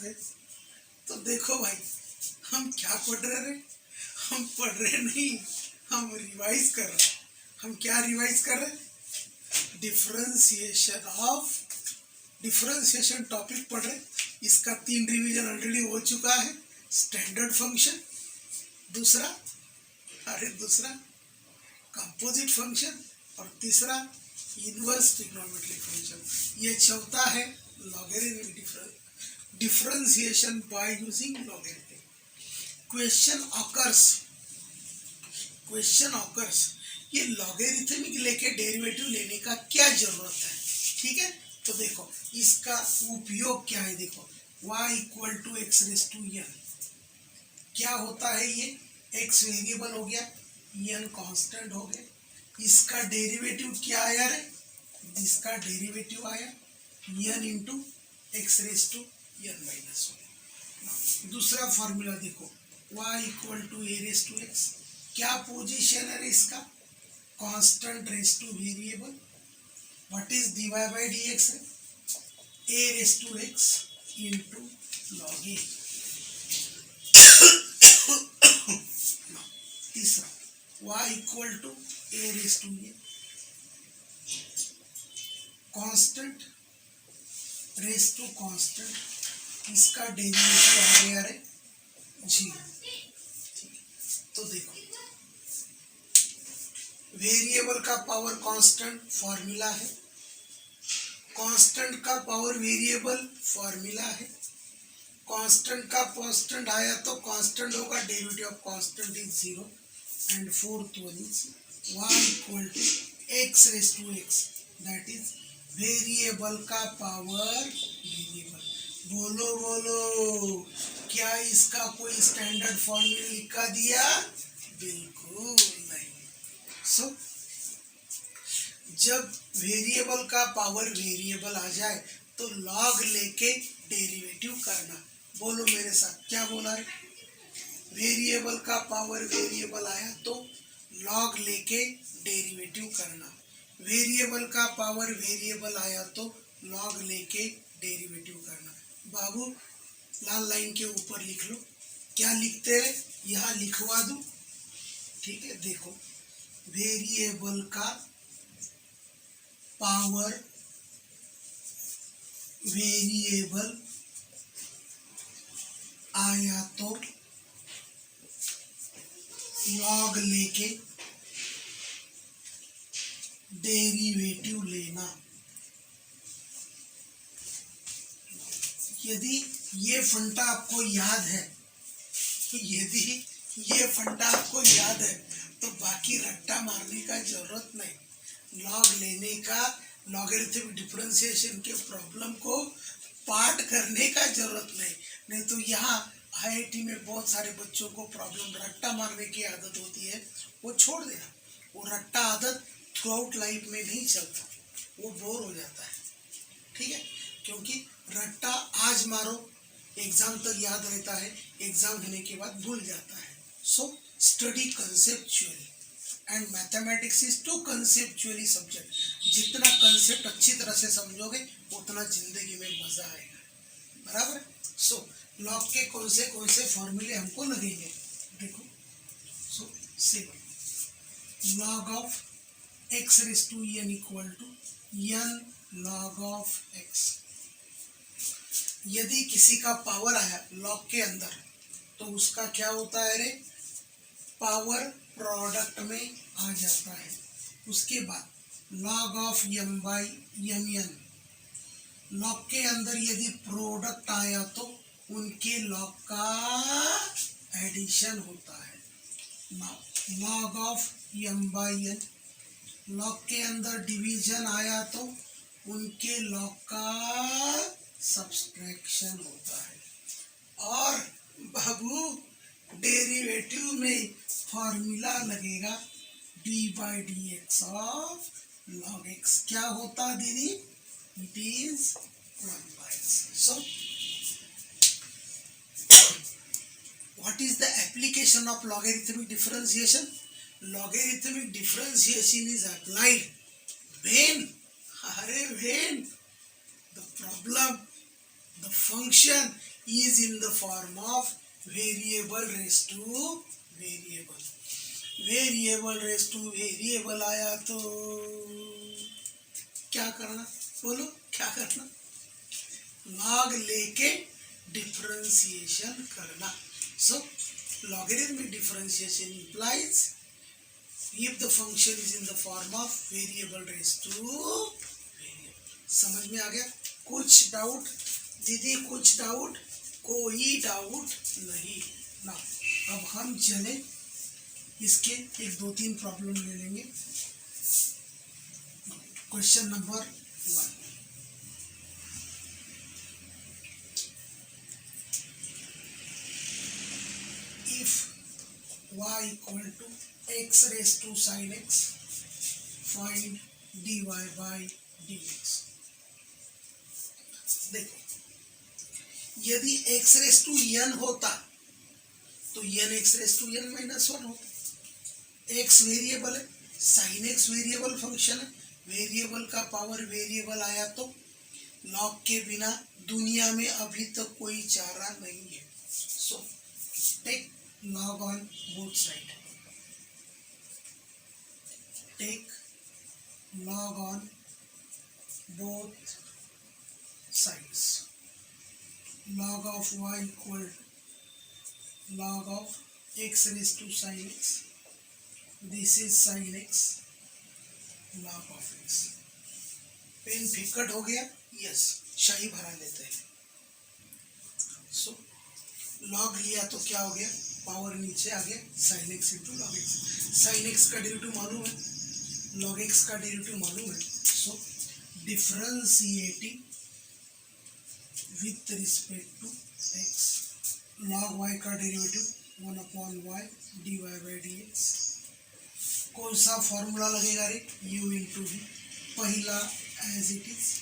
है। तो देखो भाई, हम क्या पढ़ रहे हैं? हम पढ़ रहे नहीं, हम रिवाइज कर रहे हैं। हम क्या रिवाइज कर रहे हैं? डिफरेंशिएशन टॉपिक पढ़ रहे। इसका 3 रिवीजन ऑलरेडी हो चुका है। स्टैंडर्ड फंक्शन, दूसरा कंपोजिट फंक्शन, और तीसरा इनवर्स ट्रिग्नोमेट्रिक फंक्शन। ये चौथा है logarithmic differentiation by using logarithm. Question occurs ये लॉगरिथमिक लेके डेरिवेटिव लेने का क्या जरूरत है? ठीक है, तो देखो इसका उपयोग क्या है। देखो y equal to x raise to n क्या होता है? ये x वेरिएबल हो गया, n कांस्टेंट हो गया। इसका डेरिवेटिव क्या आया रे? इसका डेरिवेटिव आया n into x raise to n minus one. दूसरा फॉर्मूला देखो y equal to a raise to x. क्या पोजीशन है इसका? Constant raise to variable. What is dy by dx है? a raise to x into log a. तीसरा y equal to a raise to a constant raise to constant. इसका derivative आ गया रे जी। तो देखो वेरिएबल का पावर कांस्टेंट फॉर्मूला है, कांस्टेंट का पावर वेरिएबल फॉर्मूला है। कांस्टेंट का कांस्टेंट आया तो कांस्टेंट होगा, derivative of constant is 0। And fourth one is y equal to x raise to x, that is variable का पावर वेरिएबल। बोलो बोलो, क्या इसका कोई स्टैंडर्ड फॉर्मूला लिखा दिया? बिल्कुल नहीं। सो जब वेरिएबल का पावर वेरिएबल आ जाए तो लॉग लेके डेरिवेटिव करना। बोलो मेरे साथ, क्या बोला रे? वेरिएबल का पावर वेरिएबल आया तो लॉग लेके डेरिवेटिव करना। वेरिएबल का पावर वेरिएबल आया तो लॉग लेके डेरिवेटिव करना। बाबू लाल लाइन के ऊपर लिख लो, क्या लिखते हैं? यहाँ लिखवा दूं, ठीक है। देखो वेरिएबल का पावर वेरिएबल आया तो लॉग लेके डेरिवेटिव लेना। यदि ये फंडा आपको याद है, तो बाकी रट्टा मारने का जरूरत नहीं। लॉग लेने का, लॉगरिथमिक डिफरेंशिएशन के प्रॉब्लम को पार्ट करने का जरूरत नहीं तो यहाँ IIT में बहुत सारे बच्चों को प्रॉब्लम रट्टा मारने की आदत होती है। वो छोड़ देना, वो रट्टा आदत थ्रू आउट लाइफ में नहीं चलता, वो बोर हो जाता है। ठीक है, क्योंकि रट्टा आज मारो, एग्जाम तक याद रहता है, एग्जाम होने के बाद भूल जाता है। So study conceptually, and mathematics is to conceptually subject. जितना कंसेप्ट अच्छी तरह से समझोगे उतना जिंदगी में मजा आएगा, बराबर है। सो लॉग के कौन से फॉर्मूले हमको लगेंगे? देखो, so simple log of x raise to n equal to n log of x. यदि किसी का पावर आया लॉग के अंदर तो उसका क्या होता है रे? पावर प्रोडक्ट में आ जाता है। उसके बाद log of m by n, log के अंदर यदि प्रोडक्ट आया तो उनके लॉग का एडिशन होता है। Log of m by n, log के अंदर डिवीजन आया तो उनके लॉग का सब्सट्रैक्शन होता है। और बाबू डेरिवेटिव में फॉर्मूला लगेगा d by D x of log x. क्या होता दीदी? It is 1 by x। So what is the application of logarithmic differentiation? Logarithmic differentiation is applied when the problem, the function is in the form of variable raised to variable. Variable race to variable आया तो क्या करना, बोलो क्या करना, log लेके differentiation करना. सो logarithmic differentiation implies if the function is in the form of variable raised to variable. समझ में आ गया? कुछ डाउट दीदी? कुछ डाउट? कोई डाउट नहीं ना. अब हम चले इसके एक दो तीन प्रॉब्लम ले लेंगे. Question number 1. If y equal to x raise to sin x, find dy by dx. देखो, यदि x रेस टू n होता तो n x raise to n minus 1 होता. x वेरिएबल है, साइन x वेरिएबल फंक्शन है, variable का power variable आया तो लॉग के बिना दुनिया में अभी तक कोई चारा नहीं है. So take log on both side. Take log on both sides. log of y equal to log of x raised to sin x. This is sin x, log of x. Pen फिकट हो गया? Yes, शाही भरा लेते हैं. So log लिया तो क्या हो गया, पावर नीचे आ गया, sin x into log x. sin x का डेरिवेटिव मालूम है, log x का डेरिवेटिव मालूम है. So differentiating with respect to x, log y का derivative 1 upon y dy by dx. कौन सा फॉर्मूला लगेगा रे? u into v. पहला as it is,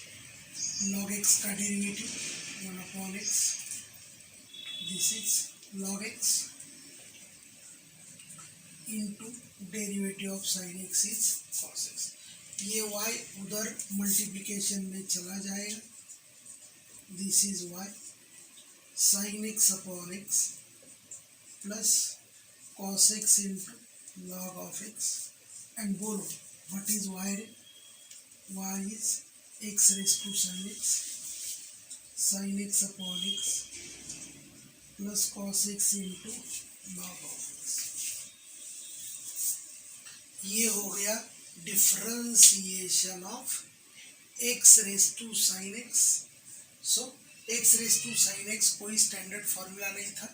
log x का derivative 1 upon x, this is log x into derivative of sin x is cos x. ये y उधर multiplication में चला जाएगा. This is y sin x upon x plus cos x into log of x. And बोलो what is y? Y is x raised to sin x upon x plus cos x into log of x. ये हो गया differentiation of x raised to sin x. So x raise to sine x कोई standard formula नहीं था,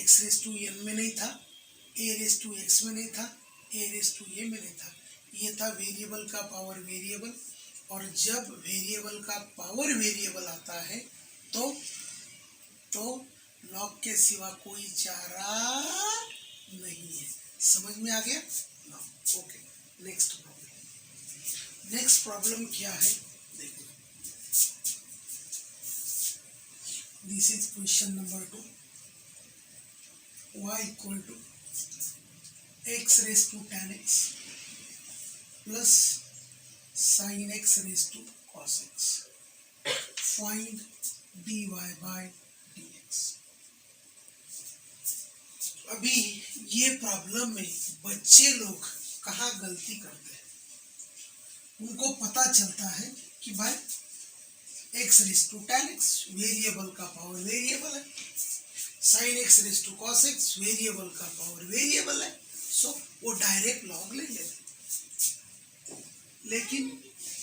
x raise to n में नहीं था, a raise to x में नहीं था, a रेस टू a में नहीं था. ये था वेरिएबल का पावर वेरिएबल. और जब वेरिएबल का पावर वेरिएबल आता है तो लॉग के सिवा कोई चारा नहीं है. समझ में आ गया? Okay, next problem. Next problem क्या है? देखो, this is question number 2. y equal to x raised to tan x plus sin x raised to cos x. Find dy by dx. अभी ये प्रॉब्लम में बच्चे लोग कहाँ गलती करते हैं? उनको पता चलता है कि भाई x raise to tan x variable का पावर वेरिएबल है, sin x raise to cos x variable का पावर वेरिएबल है. सो वो डायरेक्ट लॉग ले लेते.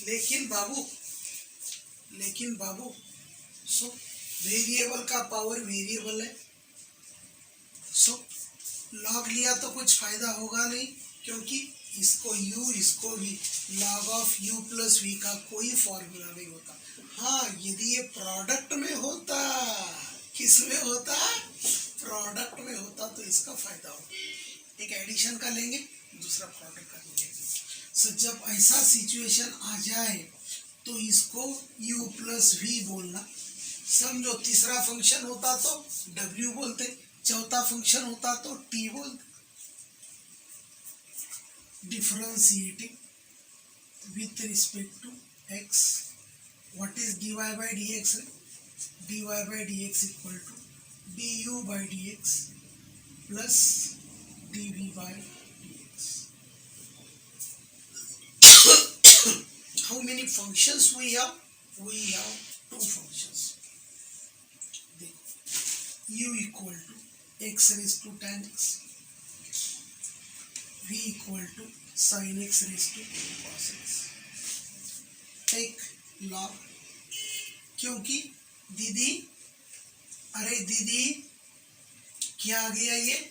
लेकिन बाबू सो वेरिएबल का पावर वेरिएबल है. सो लॉग लिया तो कुछ फायदा होगा नहीं, क्योंकि इसको u इसको v, log of u plus v का कोई फॉर्मूला नहीं होता. हाँ, यदि ये प्रोडक्ट में होता, किस में होता? प्रोडक्ट में होता तो इसका फायदा होता. एक एडिशन का लेंगे, दूसरा प्रोडक्ट का लेंगे. सो जब ऐसा सिचुएशन आ जाए तो इसको u प्लस v बोलना. समझो, तीसरा फंक्शन होता तो w बोलते, चौथा फंक्शन होता तो t बोलते. Differentiating with respect to x. What is dy by dx? dy by dx equal to du by dx plus dv by dx. How many functions we have? We have two functions. U equal to x raised to tan x, v equal to sin x raised to cos x. Take log, क्योंकि दीदी, अरे दीदी क्या आ गया, ये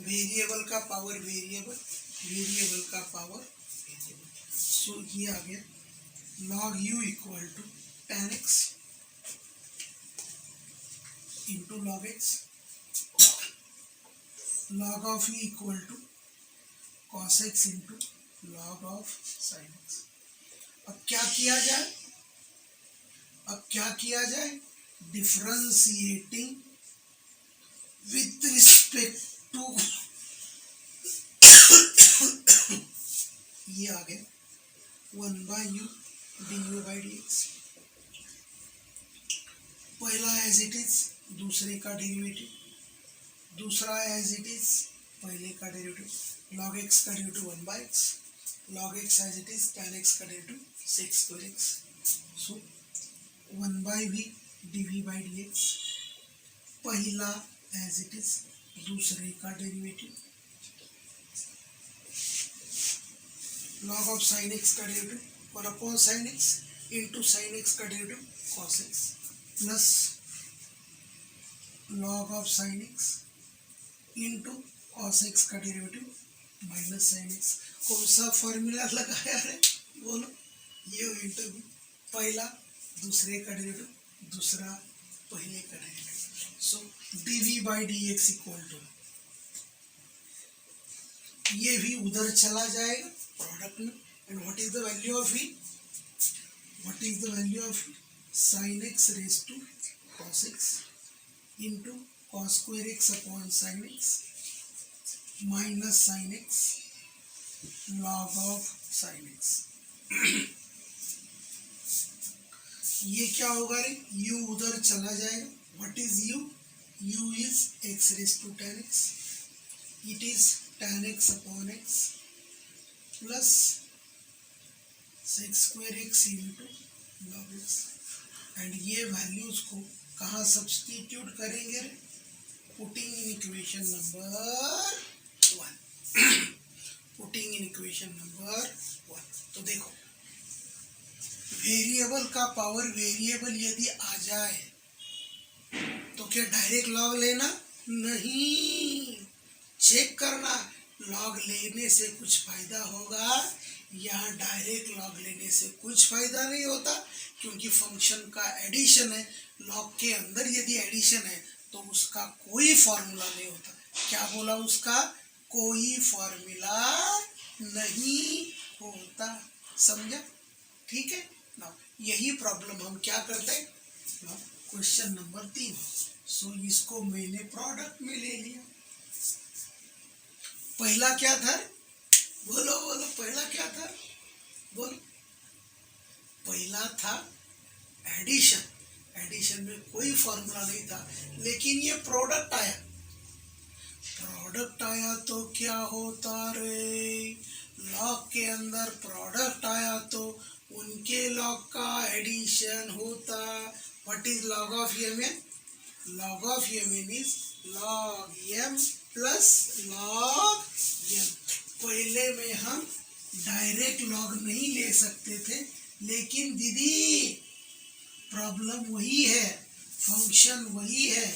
variable का power variable, variable का power variable, so ये आ गया log u equal to tan x into log x, log of e equal to cos x into log of sin x. अब क्या किया जाए, अब क्या किया जाए, डिफरेंशिएटिंग विथ रिस्पेक्ट टू ये आ गया 1 by u du by dx. पहला एज इट इज, दूसरे का डेरिवेटिव, दूसरा एज इट इज, पहले का डेरिवेटिव, log x का derivative 1 by x, log x as it is, tan x का derivative sec square x, so 1 by v dv by dx, पहला as it is, दूसरे का derivative, log of sin x का derivative 1 upon sin x into sin x का derivative cos x plus log of sin x into cos x का derivative minus sin x. कौन सा formula लगाया है बोलो, ये इंटू पहला दूसरे का डेरिवेटिव, दूसरा पहले का derivative, so dv by dx equal to, ये भी उधर चला जाएगा प्रोडक्ट में, and what is the value of v, what is the value of sin x raise to cos x into cos square x upon sin x minus sin x log of sin x. ये क्या होगा रे, u उधर चला जाएगा, what is u, u is x raise to tan x, it is tan x upon x plus sec square x into log x. And ये values को कहाँ सब्स्टिट्यूट करेंगे रे, putting in equation number 1, putting in equation number 1. तो देखो variable का power variable यदि आ जाए तो क्या डायरेक्ट लॉग लेना, नहीं, चेक करना लॉग लेने से कुछ फायदा होगा या डायरेक्ट लॉग लेने से कुछ फायदा नहीं होता, क्योंकि फंक्शन का एडिशन है, लॉग के अंदर यदि एडिशन है तो उसका कोई फॉर्मूला नहीं होता. क्या बोला, उसका कोई फॉर्मूला नहीं होता, समझा, ठीक है ना. यही प्रॉब्लम हम क्या करते हैं, क्वेश्चन नंबर 3. सो इसको मैंने प्रोडक्ट में ले लिया. पहला क्या था, बोलो बोलो, पहला क्या था, बोलो, पहला था एडिशन, एडिशन में कोई फॉर्मूला नहीं था, लेकिन ये प्रोडक्ट आया, प्रोडक्ट आया तो क्या होता रे, लॉग के अंदर प्रोडक्ट आया तो उनके लॉग का एडिशन होता. What is log of M N, log of M N is log M plus log M. पहले में हम डायरेक्ट लॉग नहीं ले सकते थे, लेकिन दीदी प्रॉब्लम वही है, फंक्शन वही है,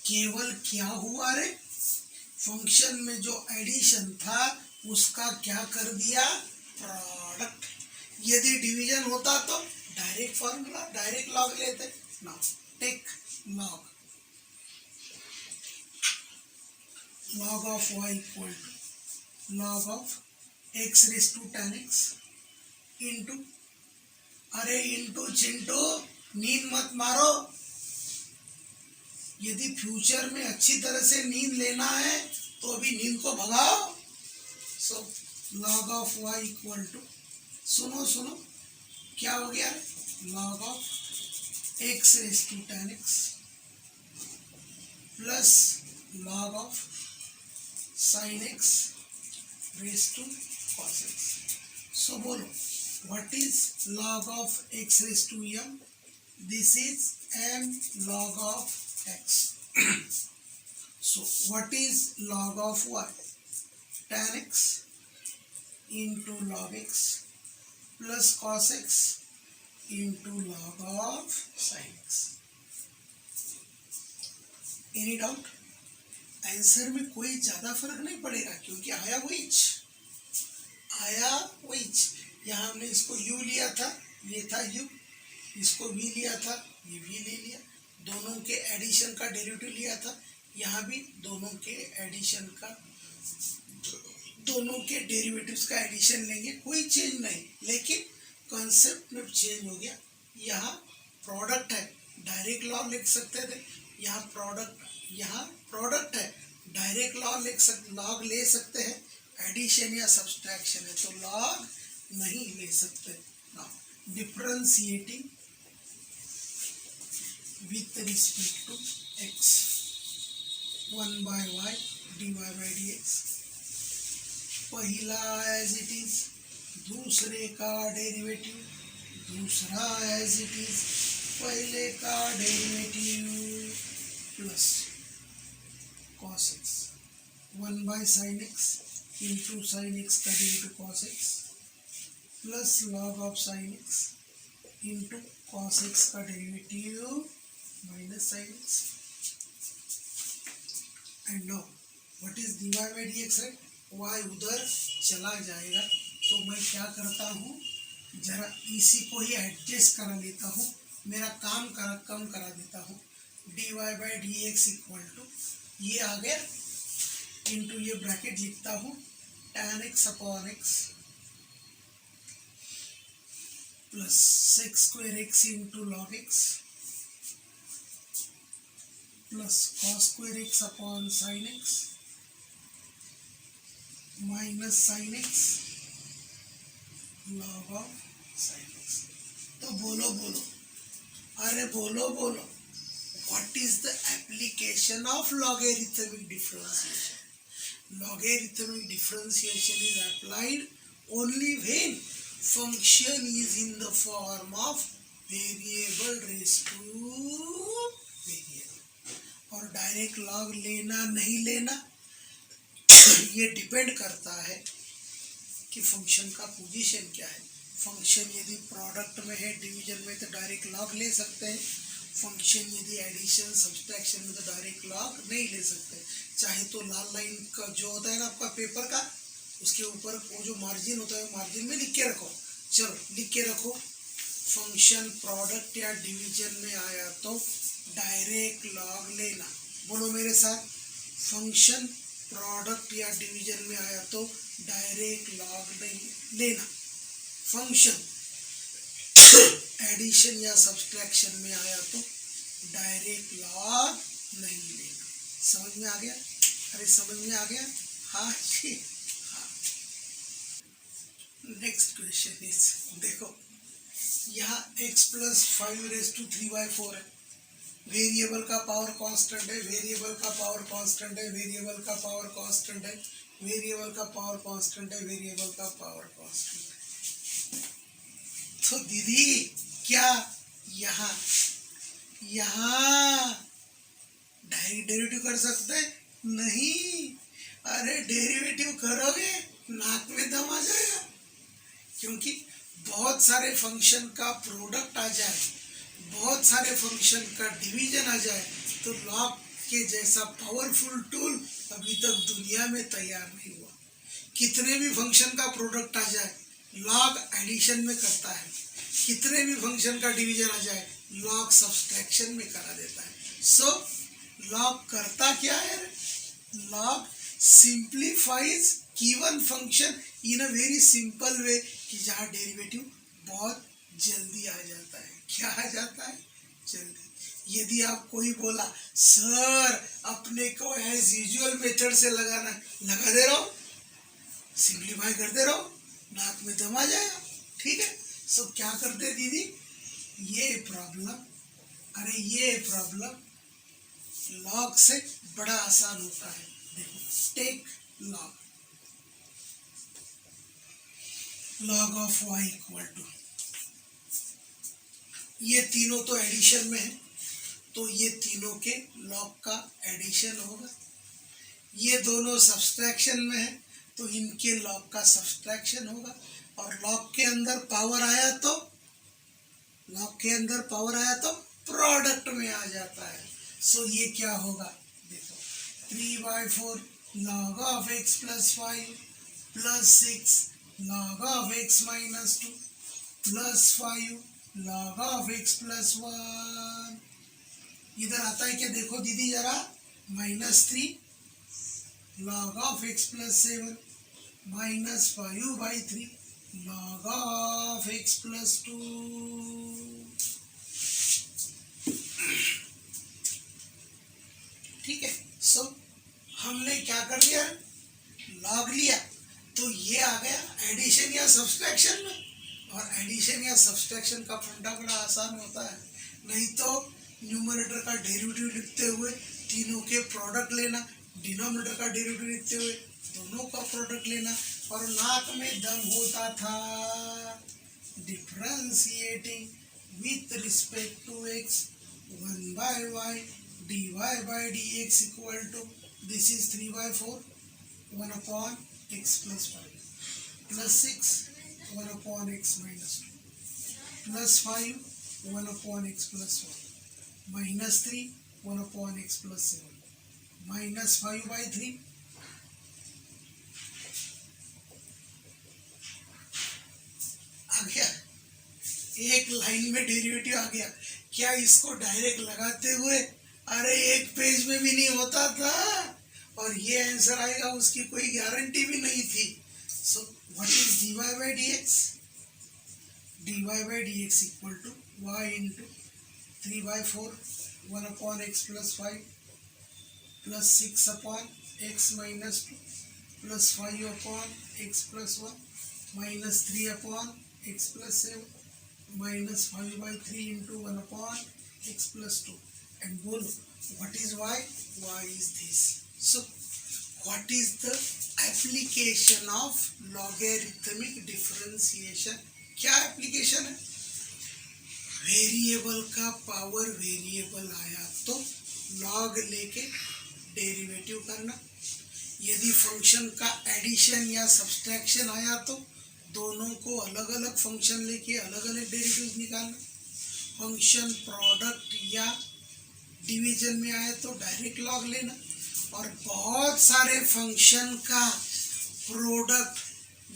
केवल क्या हुआ रे, फंक्शन में जो एडिशन था उसका क्या कर दिया, प्रोडक्ट. यदि डिवीजन होता तो डायरेक्ट फॉर्मूला, डायरेक्ट लॉग लेते. Now take log, log of y equal to log of x raise to tan x into, अरे इंटू चिंटू नींद मत मारो, यदि फ्यूचर में अच्छी तरह से नींद लेना है तो अभी नींद को भगाओ. So log of y equal to, सुनो सुनो क्या हो गया, log of x raised to tan x plus log of sin x raised to cos x. So बोलो, what is log of x raised to m? This is m log of x. So what is log of y? Tan x into log x plus cos x into log of sin x. Any doubt? Answer में कोई ज्यादा फर्क नहीं पड़ेगा क्योंकि आया वहीच। यहाँ हमने इसको u लिया था, ये था u, इसको v लिया था, ये v ले लिया, दोनों के एडिशन का डेरिवेटिव लिया था, यहाँ भी दोनों के डेरिवेटिव्स का एडिशन लेंगे, कोई चेंज नहीं, लेकिन कॉन्सेप्ट में चेंज हो गया। यहाँ प्रोडक्ट है, डायरेक्ट लॉ लिख सकते थे, यहाँ प्रोडक्ट है, डायरेक्ट लॉग ले सकते हैं, एडिशन या सब्सट्रैक्शन है तो लॉग नहीं ले सकते। Now differentiating with respect to x, 1 by y dy by dx, पहला एज इट इज, दूसरे का डेरिवेटिव, दूसरा एज इट इज, पहले का derivative plus cos x, 1 by sin x into sin x का derivative cos x plus log of sin x into cos x का derivative minus sin x। And now what is dy by dx है, y उधर चला जाएगा तो मैं क्या करता हूँ, जरा इसी को ही एडजस्ट करा लेता हूँ, मेरा काम कम करा देता हूँ। dy by dx equal to ये आ गया इंटू ये ब्रैकेट लिखता हूँ tan x upon x plus sec square x into log x plus cos square x upon sine x minus sine x log of sine x। तो बोलो अरे बोलो what is the application of logarithmic differentiation? Logarithmic differentiation is applied only when function is in the form of variable raised to variable, और direct log लेना नहीं लेना ये depend करता है कि फंक्शन का पोजीशन क्या है। फंक्शन यदि प्रोडक्ट में है, डिवीजन में, तो डायरेक्ट लॉग ले सकते हैं, फंक्शन यदि एडिशन सब्सट्रैक्शन में तो डायरेक्ट लॉग नहीं ले सकते। चाहे तो लाल लाइन का जो होता है ना आपका पेपर का, उसके ऊपर वो जो मार्जिन होता है मार्जिन में लिख के रखो, चलो लिख के रखो, फंक्शन प्रोडक्ट या डिवीजन में आया तो डायरेक्ट लॉग लेना। बोलो मेरे साथ, फंक्शन प्रोडक्ट या डिवीजन में आया तो डायरेक्ट लॉग नहीं लेना, फंक्शन एडिशन या सब्सट्रैक्शन में आया तो डायरेक्ट लॉग नहीं लेना। समझ में आ गया? अरे समझ में आ गया? हाँ जी हाँ। नेक्स्ट क्वेश्चन इज, देखो यहाँ x प्लस 5⁴ है, वेरिएबल का पावर कांस्टेंट है, वेरिएबल का पावर कांस्टेंट है, वेरिएबल का पावर कांस्टेंट है, वेरिएबल का पावर कांस्टेंट है, वेरिएबल का पावर कांस्टेंट है। तो दीदी क्या यहाँ डायरेक्ट डेरिवेटिव कर सकते हैं? नहीं, अरे डेरिवेटिव करोगे नाक में दम आ जाएगा, क्योंकि बहुत सारे फंक्शन का प्रोडक्ट आ जाए, बहुत सारे फंक्शन का डिवीजन आ जाए तो लॉग के जैसा पावरफुल टूल अभी तक दुनिया में तैयार नहीं हुआ। कितने भी फंक्शन का प्रोडक्ट आ जाए लॉग एडिशन में करता है, कितने भी फंक्शन का डिवीजन आ जाए लॉग सब्सट्रैक्शन में करा देता है। सो लॉग करता क्या है? Log simplifies given function in a very simple way, कि जहाँ डेरिवेटिव बहुत जल्दी आ जाता है। क्या आ जाता है? जल्दी। यदि आप कोई बोला सर अपने को एज यूजुअल मेथड से लगाना, लगा दे रहो, सिंप्लीफाई करते रहो, नाक में दम आ जाएगा। ठीक है, सो क्या करते दीदी, ये प्रॉब्लम अरे ये प्रॉब्लम लॉग से बड़ा आसान होता है। देखो, take log of y equal to, ये तीनों तो एडिशन में है तो ये तीनों के लॉग का एडिशन होगा। ये दोनों सब्सट्रैक्शन में है तो इनके लॉग का सब्सट्रैक्शन होगा। और लॉग के अंदर पावर आया तो प्रोडक्ट में आ जाता है। सो ये क्या होगा, देखो 3/4 log of x plus 5 plus 6 log of x minus 2 plus 5 log of x plus 1। इधर आता है क्या, देखो दीदी जरा, -3 log of x plus 7 minus 5/3 log of x plus 2। ठीक है। सो हमने क्या कर दिया, लॉग लिया तो ये आ गया एडिशन या सब्सट्रैक्शन में। और एडिशन या सब्सट्रैक्शन का फंडा बड़ा आसान होता है। नहीं तो न्यूमरेटर का डेरिवेटिव लिखते हुए तीनों के प्रोडक्ट लेना, डिनोमिनेटर का डेरिवेटिव लिखते हुए दोनों का प्रोडक्ट लेना, और नाक में दम होता था differentiating with respect to x 1/y dy by dx equal to, this is 3/4 1 upon x plus 5 plus 6 1 upon x minus 2 plus 5 1 upon x plus 1 minus 3 1 upon x plus 7 minus 5/3 आ गया। एक लाइन में डेरिवेटिव आ गया। क्या इसको direct लगाते हुए, अरे एक पेज में भी नहीं होता था, और ये आंसर आएगा उसकी कोई गारंटी भी नहीं थी। So what is dy by dx? dy by dx equal to y into 3/4 1 upon x plus 5 plus 6 upon x minus 2 plus 5 upon x plus 1 minus 3 upon x plus 7 minus 5/3 into 1 upon x plus 2। and bolo what is y? Y is this. So what is the application of logarithmic differentiation? क्या application है? Variable का power variable आया तो log लेके derivative करना। यदि function का addition या सब्सट्रैक्शन आया तो दोनों को अलग अलग फंक्शन लेके अलग अलग डेरिवेटिव निकालना। फंक्शन प्रोडक्ट या डिवीजन में आए तो डायरेक्ट लॉग लेना, और बहुत सारे फंक्शन का प्रोडक्ट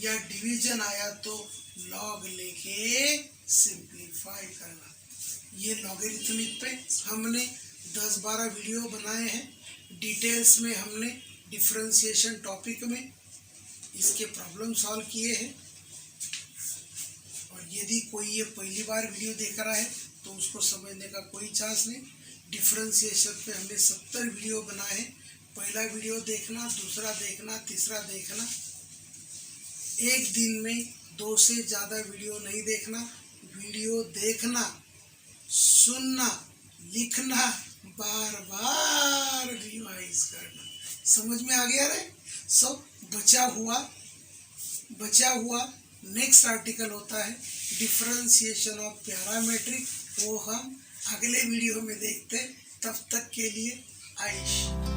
या डिवीजन आया तो लॉग लेके सिंप्लीफाई करना। ये लॉगरिथमिक पे हमने 10-12 वीडियो बनाए हैं। डिटेल्स में हमने डिफरेंशिएशन टॉपिक में इसके प्रॉब्लम सॉल्व किए हैं। और यदि कोई ये पहली बार वीडियो देख रहा है तो उसको समझने का कोई चांस नहीं। डिफरेंशिएशन पे हमने 70 वीडियो बनाए हैं। पहला वीडियो देखना, दूसरा देखना, तीसरा देखना। एक दिन में 2 से ज़्यादा वीडियो नहीं देखना। वीडियो देखना, सुनना, लिखना, बार बार रिवाइज करना। समझ में आ गया रे? सब बचा हुआ नेक्स्ट आर्टिकल होता है डिफरेंशिएशन ऑफ पैरामीट्रिक। वो हम अगले वीडियो में देखते हैं। तब तक के लिए आयुष।